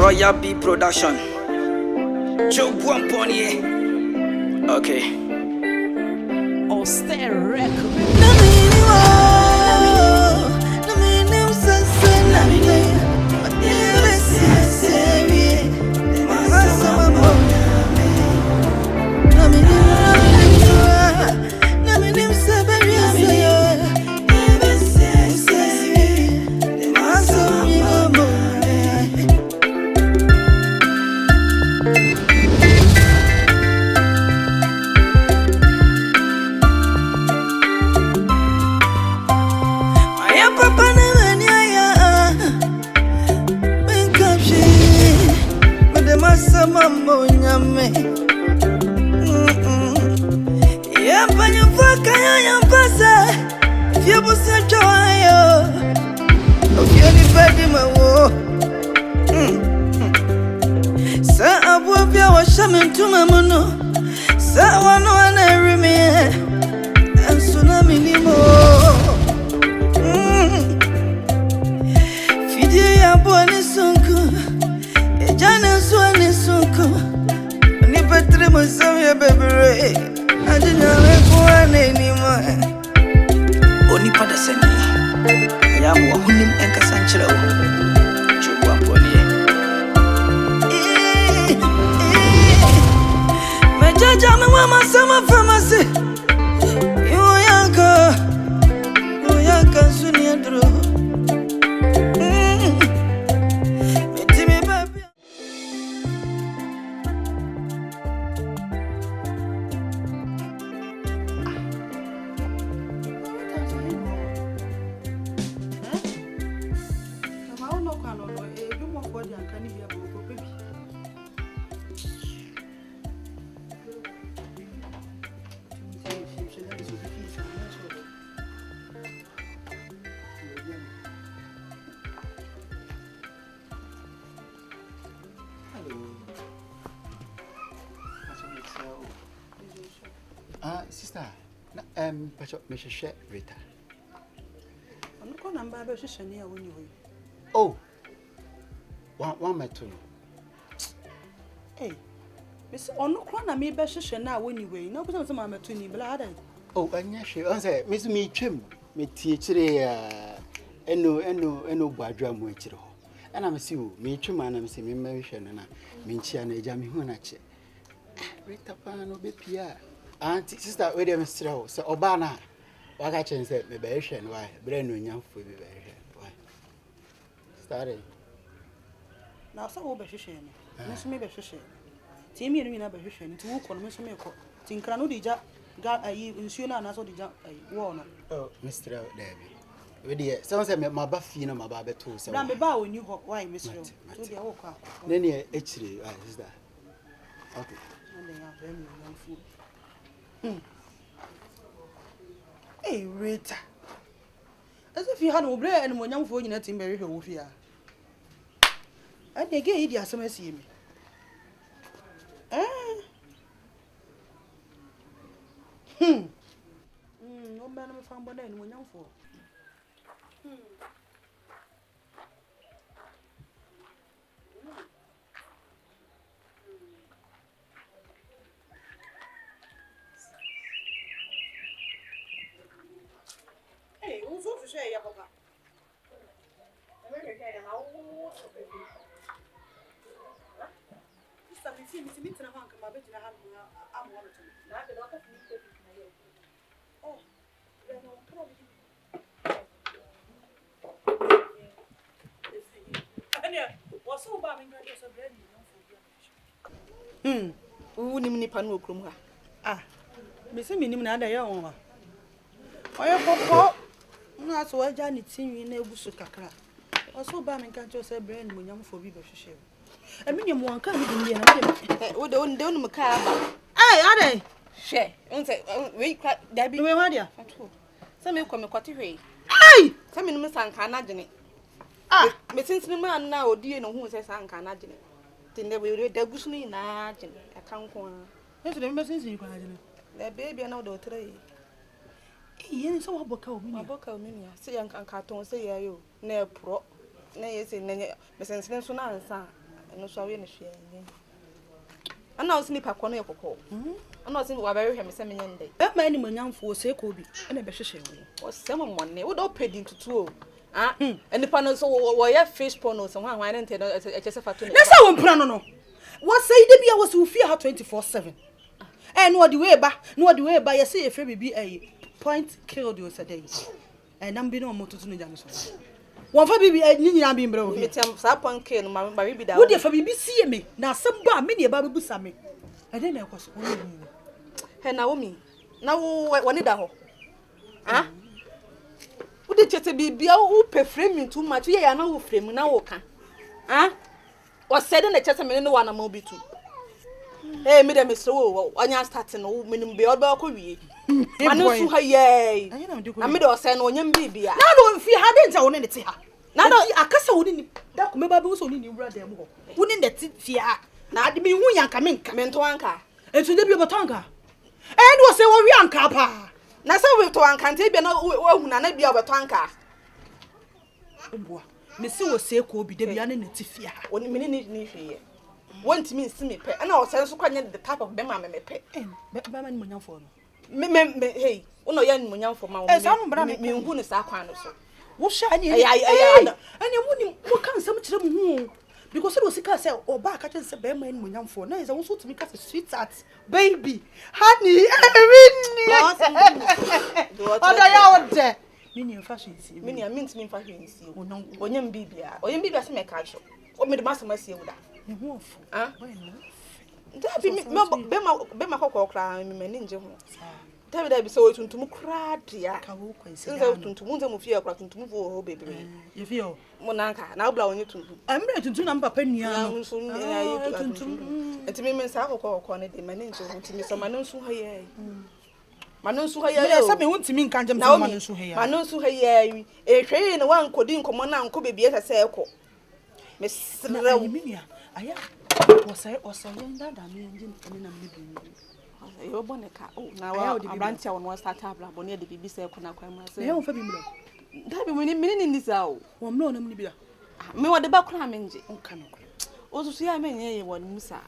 Royal B Production. Joe Buamponi. Okay. Austere Record. Sister, me share Rita. I'm not going to buy a session here when you wait. Oh, one my two. Hey, Miss Onokwana me be session now when you wait. No, because I'm a twinny blood. Oh, and yes, she answer Miss Me Trim, me teacher, eno badram witcher. And I'm see me trim and I'm seeing mention and I mean, she and a jammy hunache. Rita Pano be Pia. Auntie, sister, wait a minute, so Obana. What I can say, maybe I should why, brand new young food. Why? Starting now, so over fishing. Miss me be fishing. Timmy and me never fishing to walk on Miss Milko. Tincrano dija got a ye in Suna and I saw the jump a warner. Oh, Mr. Debbie. With the sounds like my buffy and my barber too. So I'm about when you got why, Miss Rowe. Then, actually, is that okay? And they are very young food. Hey, Rita. As if you had no bread and one young fool in a timber here. And they gave you some see me. No man of found one and one young fool. Hey, who's off to say, Papa? Ah, Miss Minim, another young one. I not so I Johnny Timmy in a busukaka. Also, Bamming can't just say brand when young for Biba share. I mean, you won't come in the end. We don't do Macaba. Aye, are they? Share. We crack Debbie, where are you? Some will come a quarter way. Aye, some in Miss Ancanagine. Ah, but since the man now, dear, no who says Ancanagine. Then they will read the bushly in a can't go on. Yes, the message you can. The baby and all the three. Yes, so about my book of Minia. Say, Uncle Carton, say, you, near pro, nay, say, Mrs. Nelson, no so we no hwe ana osi ni pakọ no yekoko ana osi wa bere hwe me se me nyende be ma ni manyamfo se ko bi na be hwehwe wo o se mo monne wo do pedi tutu o enipa no so wo ye fish pond no so hwan ne nte no echese fato ne na sa wo mpra no wo say de bia wo se wo fie ha 24/7 no the way ba you say e bibi point killed you said nam bi no mototo no jame so won fa bibi nyina bi mbra wo me tem sa point kill no ma bibi da wo de fa bibi sie me na asem ba me ne ba bebusa me de na ekoso wo ni he na wo mi na wo ni da ho wo de chete bibia wo pe frame too much ye ya na wo frame na wo ka o said na chete me ne wa na ma bi tu me dem so wo anya start no menim be oba ko wie manu su ha ye na me de o say no onyam bibia na no fi ha de nta wo ne te ha na no akasa wo ni da ko me ba bi wo so ni wura dem ho wo ni ne te fi ha na ade me hu yanka me to anka etu de bi obotonka no say wo wi anka pa na say we to anka nte bia na wo hu na bia obotonka oboa me se wo se ko bi de bia ne te fi ha woni me ni hwe want me see me pe na o say so kwanya the type of bema me pe ba ma ni monyamfo no me hey uno ya ni monyamfo ma wo me hu ne sa kwan no so wo sha ni ani mu ni wo kan sam kire mu hu because do sika say oba ka kire say be ma ni monyamfo na is wo so to me ka say sweetheart baby honey oda ya ode mini fashion si mini mint me fashion si onyam bibia se me ka cho o me de masama si ewuda ne hu ofu Dabi be ma kokko kra me mani nje ho. Dabi so tuntum kra dia. ka wo kwansi Nze tuntum nze mu fie kra tuntum fo ho bebre. ye fie o Mo nanka na obla onye tuntum. amre tuntum na papa nua no Nso ya yi tuntum. Enti me mensa kokko ne de mani nje ho timi so manu nso ha ye. Manu nso ha ye. me say me huntimi nka njem so manu nso ha ye. Manu nso ha ye. Ehwe ne wan kodi nkomo na nko bebie sese ekọ. Me srew minia aya o say yenda da me engine na me bi yo boneka na wa abrantia won start abla bone de bibi se ekọ na kwan ma se e won fa bi mlo Dabi me ni nisa o won mlo na me bi da me wo de ba kra me nje nka no osusu ya me nye ye won musa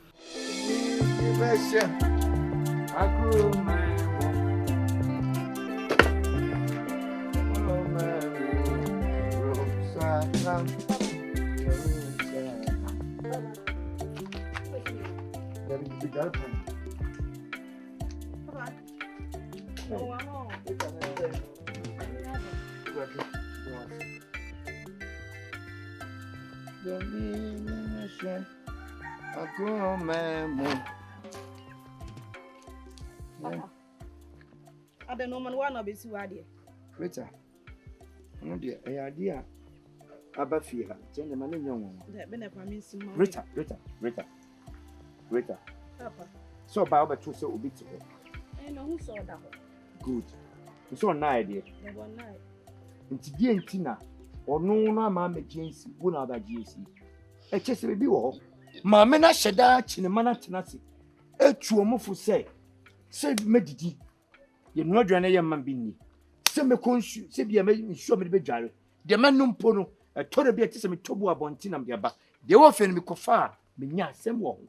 Besha, aku mai. Oh man, Rosa. Dari tiga kan. Jadi Besha, aku mai. ade no man wa na be si wa de Rita, no dear, idea. Aba fie ha, change ma ne nyon wo. de be na kwa me si ma Rita. papa So ba obeto se obi ti ho. no hu so da ho Good. So na idea. de bon na Nti die nti na ono no ama ma jinsi, wo na ba jinsi. E chese bi wo ho. Ma me na hyeda chinema na tenase. Etu omofo se medidi. Ye no aduane ye man bi ni. Se me konsu, se bia me nsuo me be dware. De manum po no, tore bi ati se me tobu abonti na me ba. De wo fe no me kofa, me nya asem wo ho.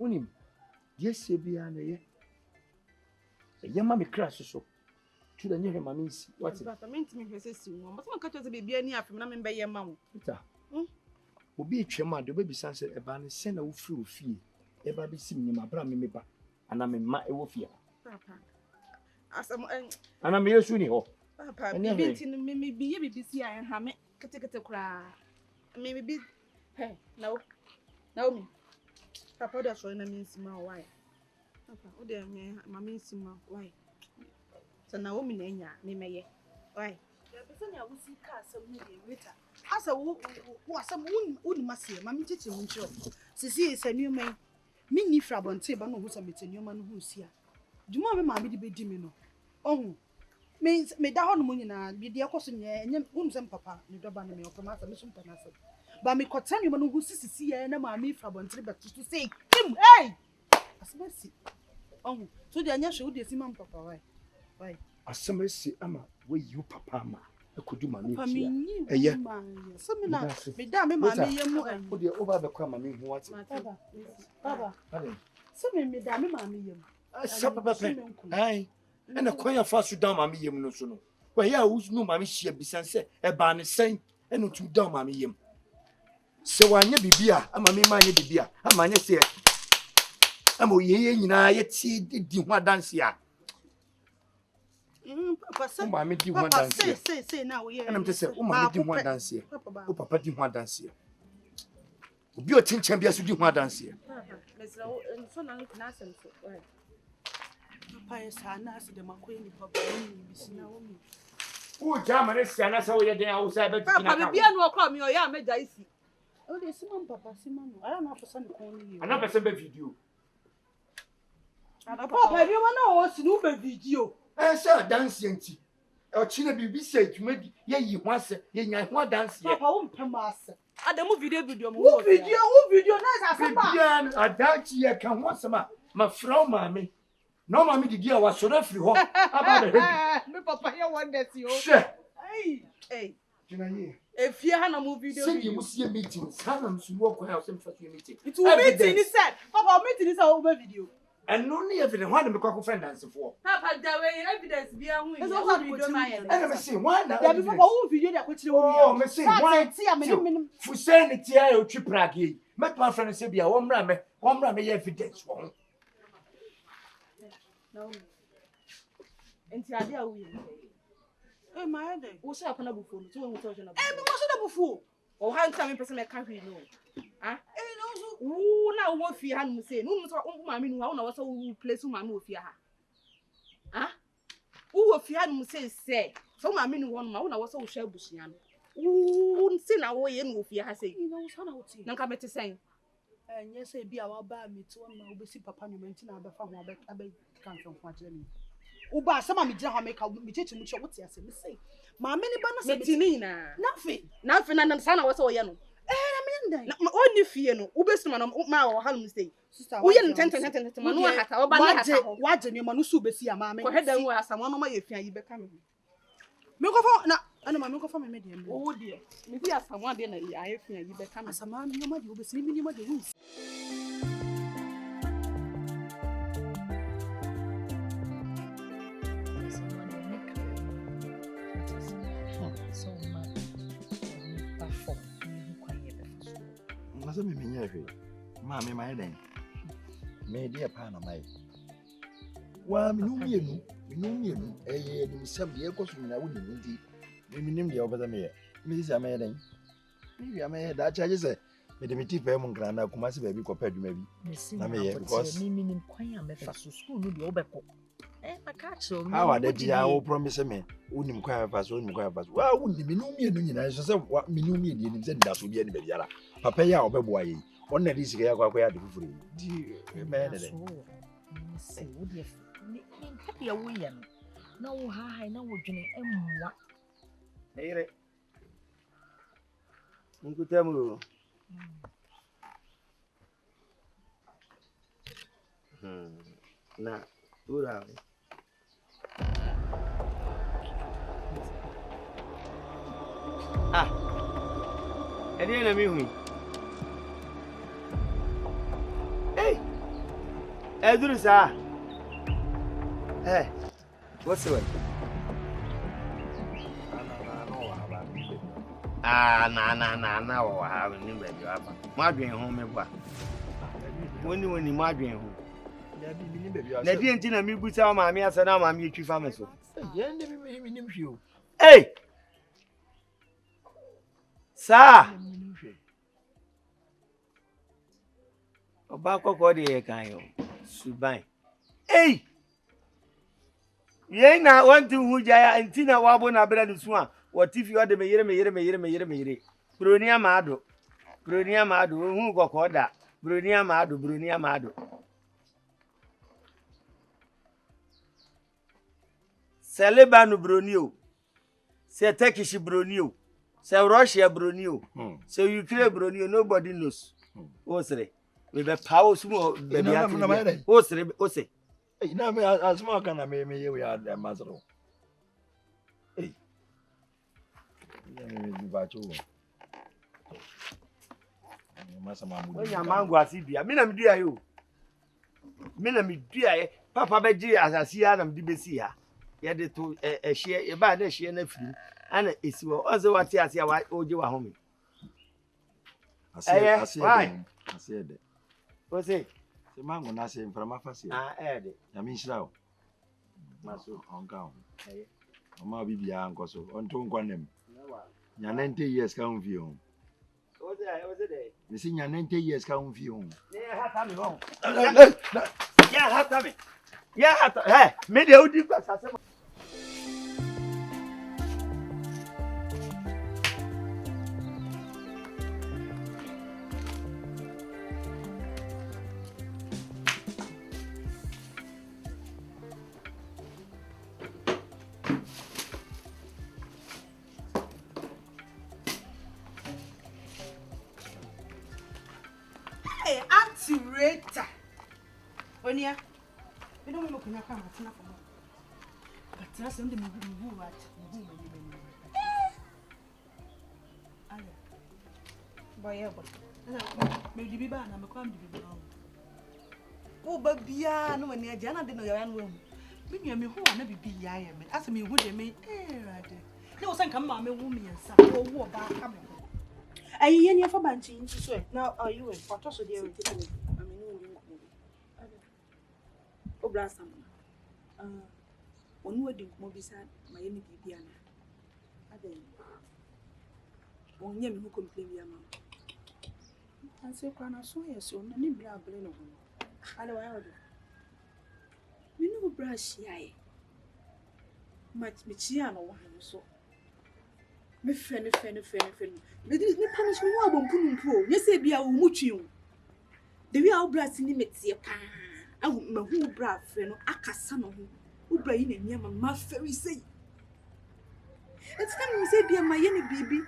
Unim. Ye se bia na ye. Ye ma me crash so. Tu da nye ma me nsi. What? papa me ntimi hwese si wo mo so ka cho se bibia ni afem na me be ye ma wo Peter. Obi twem a de obi bisan se eba ne se na wo firi ofie. Eba bi sim ni ma bra me meba. Ana me ma e wo fie. papa asam Ana me yesu ni ho. papa bibi ti me bi ye bibi si a ha me kete kura me bi he Naomi papa da so na me nsima why papa o de me mama nsima why so Naomi na nya me meye why ya be sanya wo si ka asam ni de weta asa wo asam wo ni mase mama tete wo ncho sisi sanu mai minni frabonte ba no ho sa metenu ma no ho sia djuma me ma bi de bedi me no ohun me da ho no mo nyina bi de ekoso nye enye unzem papa ni doba na me ofama sa me sum pana sa ba me kotanu ma no ho sisi ye na ma mi frabonte be to say kim hey asmasi ohun so de anya hwe wo de si ma papa why Asemresi ama we you papa ma. Ekodu mami Papa chia. me Eye. so me na me da me mama yem mu O de over be kwa mami hu what? Baba Ade. so me da me mama yem Sa papa pe. Ai. Ena kwanya fa so down mami yem no so no. Wa ya wo no mami hia bisan se e ba ne sen ena tu down mami yem. Se wanya bibia ama me ma anya bibia ama anya se ama oyeye nyina ye ti di ho adanse a. Papa say Mami di ho adanse. Say na we Ena mte se o mami di ho adanse. O papa di ho adanse. Obi o tinchen bia so di ho adanse. Mesra so na nka na asem so. Papa yes na ase de makoye ni papa ni bisina wo mi. O jama ne sia na se wo ye den a wo sai be tina Papa ka. bibia no okọ mi o ya meja isi. O de simon papa simon no. Aya na for san ko ni. Ana pese be video. Papa bi ma na o si no be video. Say dance enti. O chine bibi say tuma di ye yi ho ase, ye nya ho dance ye. Papa wo mpem ase. Adamu video mo. Wo video na asa ba. Bibian adachi ye kan ho sama. Ma frau mami. No mami di dia wa so na free ho. Aba the head. Me papa here wonders yo. She. Hey. Tina ye. Efie ha na mo video. Say you must see meeting. Sana msuwo kwa ya so mfa meeting. It will meeting ni said. Papa meeting ni say o be video. And no ni evidence why dem kwa ko friend dance for. Papa dawe evidence bia hu. Eso so video ma ye. And me say why na. Ya bi papa wo video de akwetire wo. Oh, me say why. See am ni. Fusanity I o twi prague yi. Met my friend say bia wo mra me ye evidence wo. No. Enti ade a wo yi. Ma ye de. Wo sha pana bufu no so wo tell you na. Me mo so da bufu. O ha nta me pese me ka hwe no. Ah? No so. Wo na wo fi ha no say. No so wo ma me no wo na wo so wo place ma me wo fi ha. Ah? Wo fi ha no say. So ma me no wo na wo so wo hwa abusia no. Wo nsi na wo ye no wo fi ha say. No so na wo ti. Na ka beti sen. Nye say bia wa ba me ti won ma obesi papa no menti na abefa ho abe kan fon ho agye ni. Wo ba sama me gira ha me ka me cheche mu che wo ti ase me say. Ma me ni ba na say Me ti ni na. Na fe na sa na wo so wo ye no. na me ndai. Na oni fie no wo besu ma wo ha no say. Sister Wo ye no tenten ma no hata wo ba na hata ho. Wa je me ma no su besi ya ma me. Ko hedan wo asamo no ma ye fia yi be ka me. Me ko fa na ana ma me ko fa me de me. Wo de. Me fi asamo ade na yi aye fia yi be ka me. Asama mi ma de obesi mi ni ma de rules. Masa me nya hwe. Ma me ma yeden. Me de pa na mai. Wa me no mienu. Eye ni misam de ekoso na wo ni ndi. Me nim de obeza me ye. Me sisi ama yeden. Me wi ama ye da charge se me de meti pa mu nkran na kuma se ba bi ko pa adwuma bi. Na me ye because me nim kwan a me fa so school no de obekọ. Maka cho me. how are they dia wo promise me unim kwa fa so unim kwa fa so wa unim me no mienu nyina so se me no mienu nim se nda so bia ni ba biara papa ya obeboa yi on na di sika ya kwa ya de fufuru di me ne de Se wo de ni happy ya wo ye no na wo ha na wo dwene emwa Ere. Nkutamu. Na ura. Ede na mi hu. Eduru sa. What's the one? Na wa ha ni be bi aba. Ma dwen ho me ba. Woni ma dwen ho. Na di enti na mi buta o ma me asa na ma me twi fa me so. ye ne mi nim hwe o Sa. Oba kokko de ye kan yo. Suban. Ye na want to hu jaya enti na wa bo na bra ni so a. What if you are the me. Bronia mado, who go koda. Bronia mado. Celebanu bronio. Se Turkish bronio. Se Russia bronio. So Ukraine bronio, nobody knows. Osre. We be power small baby. Osre. na me asma kana me ye we are mazaro Onya mango asibia. Me na me dua yo. Me na me dua papa beji asasi ya na me di besi ha. Ye de to ehye ye ba na ehye na firi. Ana esiwo. Oze wate ase ya oje wa homi. Ase de. Ose. Se mango na se mframa fase. De. Ya mi nshira o. Maso onka o. Mama bibia ankoso. Onto nkwanem. Nya 90 years ka unfi o. Ose de. Me si nya 90 years ka unfi o. Yeah, hata me ho. Yeah, hata me. Yeah, hata. Me de odi kwa sase. Hey, Auntie Rita. Onia, we don't look in your camera. But that's something we do right. Boy, maybe be bad. I'm a crime to be wrong. Oh, but Bia, no one near Jana didn't know your own room. Maybe I'm who I never be. I am. Ask me who they made. There was some come on, a woman and some war about coming. Are you in your for banting? Now, are you in for toss of the oh, Brassam. One word in Mobisat, my enemy Bibiana. One name who complain Yama. I say, Crana, so yes, you need blah blame of him. I know I order. We know brass yai. Much Michiano, so. Me friend. Me did me punish me more than pulling. Yes, be our muchu. The way our brass in the metia. I would my whole brave friend, Akasano, who bring in Yama, my fairy say. It's time we say, be my yenny baby,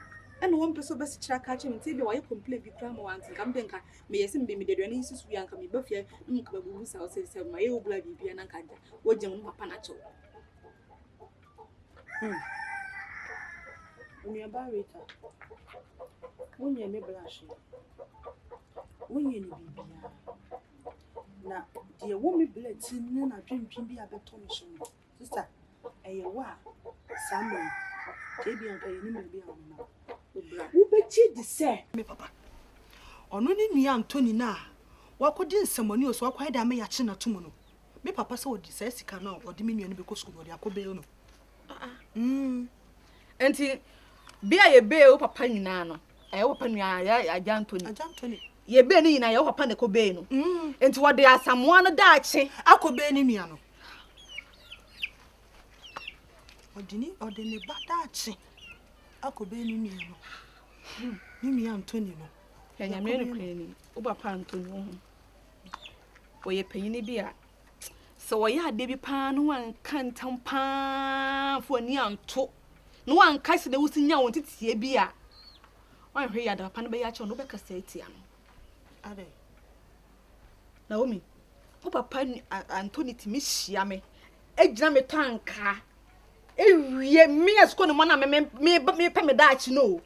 and one person best track catching and tell you why you complain be cram once and come back. May I send me the Renaissance we uncle me buffy, Unkabu's house, and my old blood be an uncle. What young Mapanacho? When you're buried, when you're blushing, when you're now, dear woman, bled, and I dream to be a better sister. A wa, Samuel, baby, and pay who bet you the say, me papa. On only me, Antony now. What could in someone else walk quite a me a china tomorrow? Me papa saw the says he cannot or diminion because of the Acobeano. Enti bia ye be o papa nyina no e wo papa nua ya Antony ye be ni nyina ye wo papa ne ko be no enti wo de asamoa no daache akobe ni nua no odini ba daache akobe ni nua no ni nua Antony no ya nyame no kwani wo papa Antony ho wo ye panyini bia so wo ya de bi pa no wan kantam pa fo ni anto no one cast the Wusinya wanted to see a beer. One here, the Panabaya, no better say Tian. Are they? Naomi, Papa Antony to Miss Yame, a jammy tanka. Me as going to one me but me pay me that you know.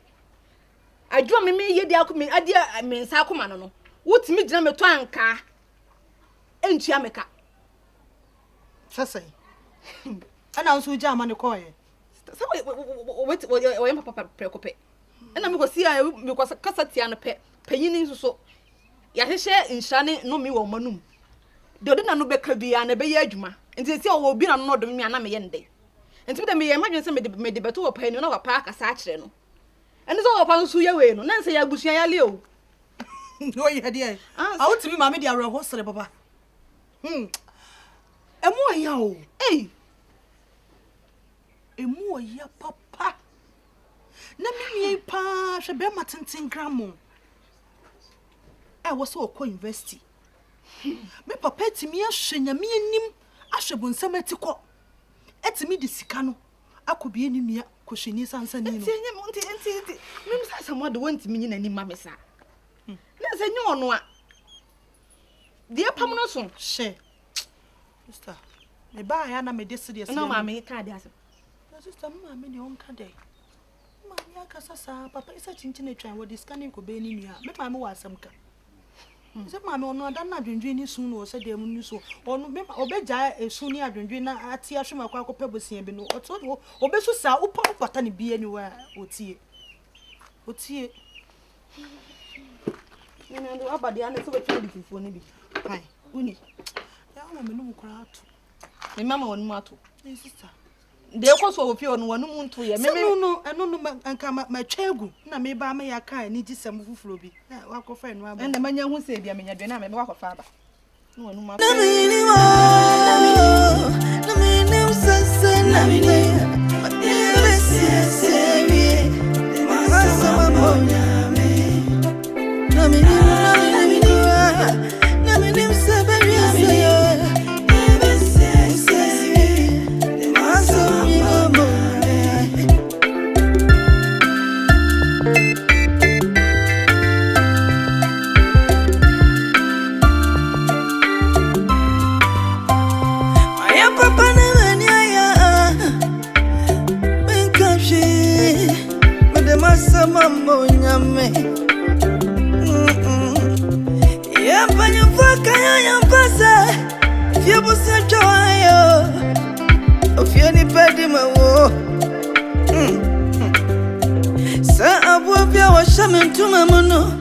I draw me ye the alchemy, idea, I mean, Sakumano. What's me jammy tanka? Ain't Yameka? Sassay. And I was with Jam on the coin. So wait papa preocupe and I'm go see because casati and paying so ya hye inshane no me wo manum de odi na no beka bia na be ye adwuma nti se o bi na no do me ana me ye nde nti be me ye madwen se me de beto wo pan no wa pa aka sa kire no ene so wo pa so ye we no na se ya busuan ya le o no ye de a woti mi ma me de awre ho sere papa emu ya o emu ya papa na me pa hwe be matenten gramo was so ko university me papa timi ahwe nyame anim ahwe bonsam atiko etimi de sika no akobie ni nua kohwini sansa ni no nti mem sa samwa de wantimi nyina ni mamesa na se nyi ono a de pam no so she sister me ba ya na me de serious no ma me ka de ase sister ma me de on ka de ma Ya kasa papa isa chinchine twan wo discanning ko be ni nua. Me ma me wa asam ka. Se ma me ono adan na dwendwen ni sun no se dem ni so. Ono me obeja esun ni adwendwen na ati ahwe makwa akopɛ bosia bi no. Oto obesu sa upa upata ni bi ani wa otie. Nina ndo abade ane so betwa di fufuo ni bi. Hai, uni. Ya ma me no mukra ato. Me mama wonu mato. Sister. De ko so ofie onu wonu muntu ye. Me no anka ma twegu na me ba me ya kan ni gisem fufuro bi. Na wakofa enu aba. Enda manya hu se bia menya dwe na me wakofa aba. No wonu mato. Na mini sasa na mini. Mambo nyame ya panyo faka ya mpasa fio busa choyo ofio ni pedi mawo sa abu bia wa shame ntuma mono